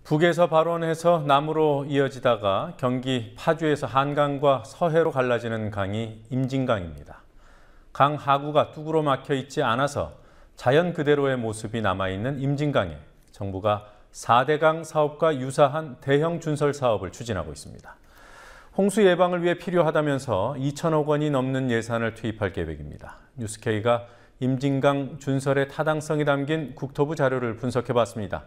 북에서 발원해서 남으로 이어지다가 경기 파주에서 한강과 서해로 갈라지는 강이 임진강입니다. 강 하구가 뚝으로 막혀 있지 않아서 자연 그대로의 모습이 남아있는 임진강에 정부가 4대강 사업과 유사한 대형 준설 사업을 추진하고 있습니다. 홍수 예방을 위해 필요하다면서 2천억 원이 넘는 예산을 투입할 계획입니다. 뉴스K가 임진강 준설의 타당성이 담긴 국토부 자료를 분석해봤습니다.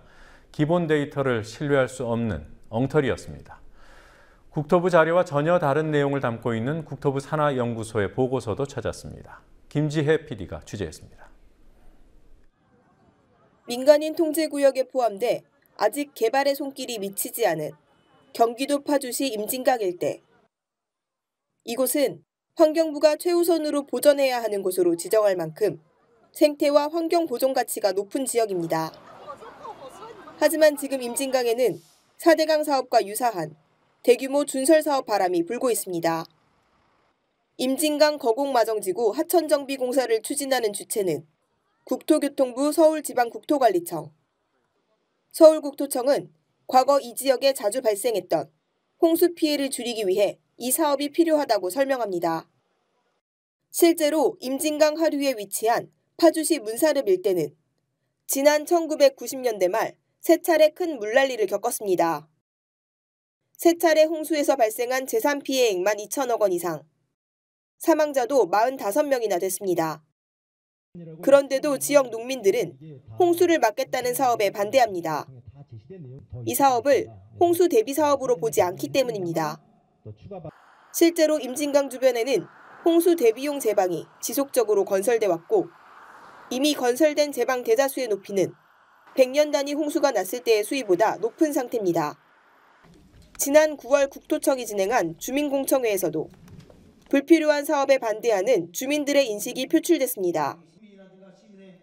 기본 데이터를 신뢰할 수 없는 엉터리였습니다. 국토부 자료와 전혀 다른 내용을 담고 있는 국토부 산하연구소의 보고서도 찾았습니다. 김지혜 PD가 취재했습니다. 민간인 통제구역에 포함돼 아직 개발의 손길이 미치지 않은 경기도 파주시 임진강 일대. 이곳은 환경부가 최우선으로 보전해야 하는 곳으로 지정할 만큼 생태와 환경 보존 가치가 높은 지역입니다. 하지만 지금 임진강에는 4대강 사업과 유사한 대규모 준설 사업 바람이 불고 있습니다. 임진강 거곡마정지구 하천정비공사를 추진하는 주체는 국토교통부 서울지방국토관리청. 서울국토청은 과거 이 지역에 자주 발생했던 홍수 피해를 줄이기 위해 이 사업이 필요하다고 설명합니다. 실제로 임진강 하류에 위치한 파주시 문사릅 일대는 지난 1990년대 말 3차례 큰 물난리를 겪었습니다. 3차례 홍수에서 발생한 재산 피해액만 2천억 원 이상, 사망자도 45명이나 됐습니다. 그런데도 지역 농민들은 홍수를 막겠다는 사업에 반대합니다. 이 사업을 홍수 대비 사업으로 보지 않기 때문입니다. 실제로 임진강 주변에는 홍수 대비용 제방이 지속적으로 건설돼 왔고 이미 건설된 제방 대다수의 높이는 100년 단위 홍수가 났을 때의 수위보다 높은 상태입니다. 지난 9월 국토청이 진행한 주민공청회에서도 불필요한 사업에 반대하는 주민들의 인식이 표출됐습니다.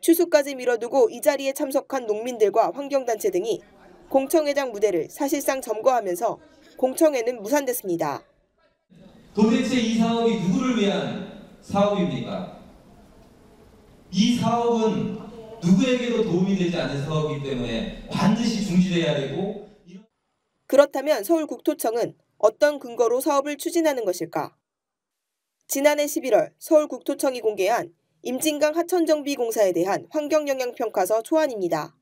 추수까지 미뤄두고 이 자리에 참석한 농민들과 환경단체 등이 공청회장 무대를 사실상 점거하면서 공청회는 무산됐습니다. 도대체 이 사업이 누구를 위한 사업입니까? 이 사업은 누구에게도 도움이 되지 않는 사업이기 때문에 반드시 중지돼야 되고. 그렇다면 서울국토청은 어떤 근거로 사업을 추진하는 것일까? 지난해 11월 서울국토청이 공개한 임진강 하천정비공사에 대한 환경영향평가서 초안입니다.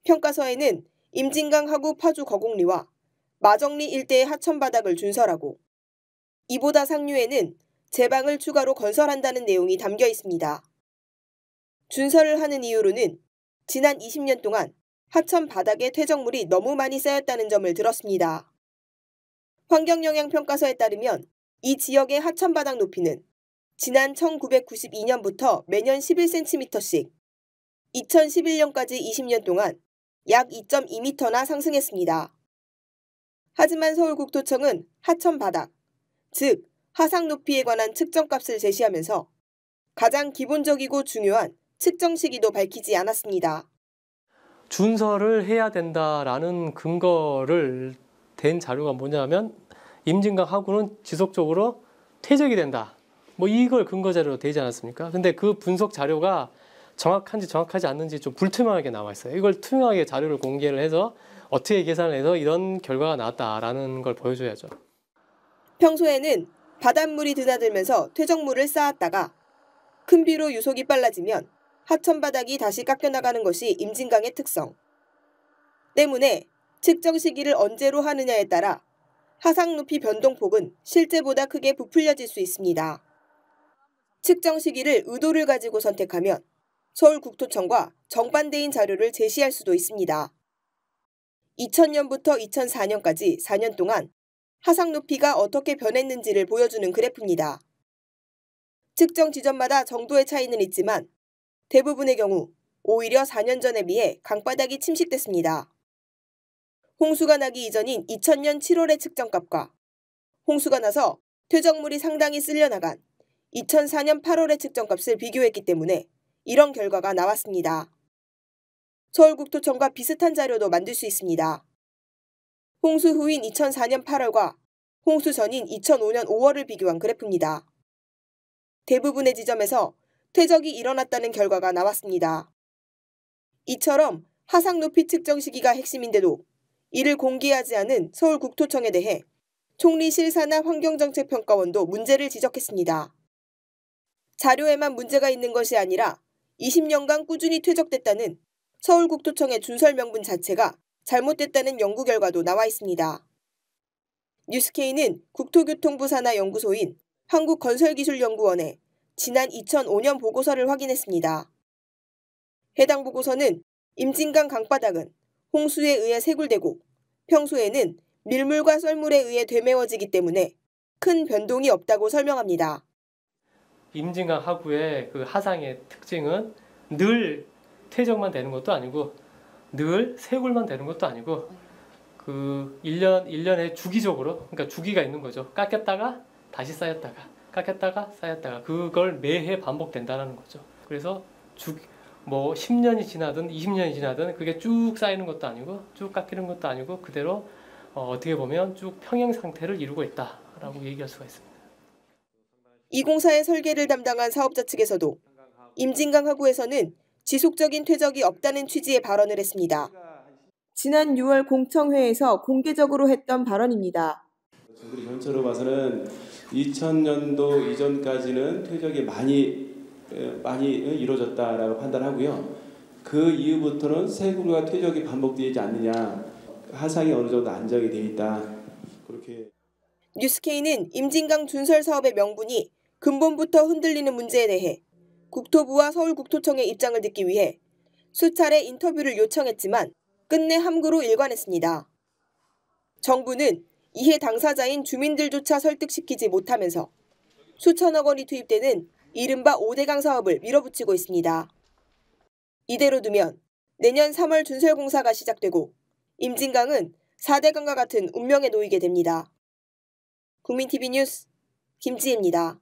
평가서에는 임진강 하구 파주 거곡리와 마정리 일대의 하천바닥을 준설하고 이보다 상류에는 제방을 추가로 건설한다는 내용이 담겨 있습니다. 준설을 하는 이유로는 지난 20년 동안 하천 바닥에 퇴적물이 너무 많이 쌓였다는 점을 들었습니다. 환경영향평가서에 따르면 이 지역의 하천 바닥 높이는 지난 1992년부터 매년 11cm씩 2011년까지 20년 동안 약 2.2m나 상승했습니다. 하지만 서울국토청은 하천 바닥, 즉 하상 높이에 관한 측정값을 제시하면서 가장 기본적이고 중요한 측정 시기도 밝히지 않았습니다. 준설을 해야 된다라는 근거를 댄 자료가 뭐냐면 임진강 하구는 지속적으로 퇴적이 된다. 뭐 이걸 근거 자료로 되지 않았습니까? 근데 그 분석 자료가 정확한지 정확하지 않는지 좀 불투명하게 나와 있어요. 이걸 투명하게 자료를 공개를 해서 어떻게 계산을 해서 이런 결과가 나왔다라는 걸 보여줘야죠. 평소에는 바닷물이 드나들면서 퇴적물을 쌓았다가 큰 비로 유속이 빨라지면 하천 바닥이 다시 깎여나가는 것이 임진강의 특성. 때문에 측정 시기를 언제로 하느냐에 따라 하상 높이 변동폭은 실제보다 크게 부풀려질 수 있습니다. 측정 시기를 의도를 가지고 선택하면 서울국토청과 정반대인 자료를 제시할 수도 있습니다. 2000년부터 2004년까지 4년 동안 하상 높이가 어떻게 변했는지를 보여주는 그래프입니다. 측정 지점마다 정도의 차이는 있지만 대부분의 경우 오히려 4년 전에 비해 강바닥이 침식됐습니다. 홍수가 나기 이전인 2000년 7월의 측정값과 홍수가 나서 퇴적물이 상당히 쓸려나간 2004년 8월의 측정값을 비교했기 때문에 이런 결과가 나왔습니다. 서울국토청과 비슷한 자료도 만들 수 있습니다. 홍수 후인 2004년 8월과 홍수 전인 2005년 5월을 비교한 그래프입니다. 대부분의 지점에서 퇴적이 일어났다는 결과가 나왔습니다. 이처럼 하상 높이 측정 시기가 핵심인데도 이를 공개하지 않은 서울국토청에 대해 총리실 산하 환경정책평가원도 문제를 지적했습니다. 자료에만 문제가 있는 것이 아니라 20년간 꾸준히 퇴적됐다는 서울국토청의 준설 명분 자체가 잘못됐다는 연구 결과도 나와 있습니다. 뉴스K는 국토교통부 산하 연구소인 한국건설기술연구원에 지난 2005년 보고서를 확인했습니다. 해당 보고서는 임진강 강바닥은 홍수에 의해 세굴되고 평소에는 밀물과 썰물에 의해 되메워지기 때문에 큰 변동이 없다고 설명합니다. 임진강 하구의 그 하상의 특징은 늘 퇴적만 되는 것도 아니고 늘 세굴만 되는 것도 아니고 그 1년에 주기적으로, 그러니까 주기가 있는 거죠. 깎였다가 다시 쌓였다가 깎였다가 쌓였다가 그걸 매해 반복된다는 거죠. 그래서 뭐 10년이 지나든 20년이 지나든 그게 쭉 쌓이는 것도 아니고 쭉 깎이는 것도 아니고 그대로 어떻게 보면 쭉 평행 상태를 이루고 있다라고 얘기할 수가 있습니다. 이 공사의 설계를 담당한 사업자 측에서도 임진강 하구에서는 지속적인 퇴적이 없다는 취지의 발언을 했습니다. 지난 6월 공청회에서 공개적으로 했던 발언입니다. 저희들이 현재로 봐서는 2000년도 이전까지는 퇴적이 많이 이루어졌다라고 판단하고요. 그 이후부터는 세굴과 퇴적이 반복되지 않느냐, 하상이 어느 정도 안정이 돼 있다. 그렇게. 뉴스K는 임진강 준설 사업의 명분이 근본부터 흔들리는 문제에 대해 국토부와 서울국토청의 입장을 듣기 위해 수차례 인터뷰를 요청했지만 끝내 함구로 일관했습니다. 정부는 이해 당사자인 주민들조차 설득시키지 못하면서 수천억 원이 투입되는 이른바 5대강 사업을 밀어붙이고 있습니다. 이대로 두면 내년 3월 준설 공사가 시작되고 임진강은 4대강과 같은 운명에 놓이게 됩니다. 국민TV 뉴스 김지혜입니다.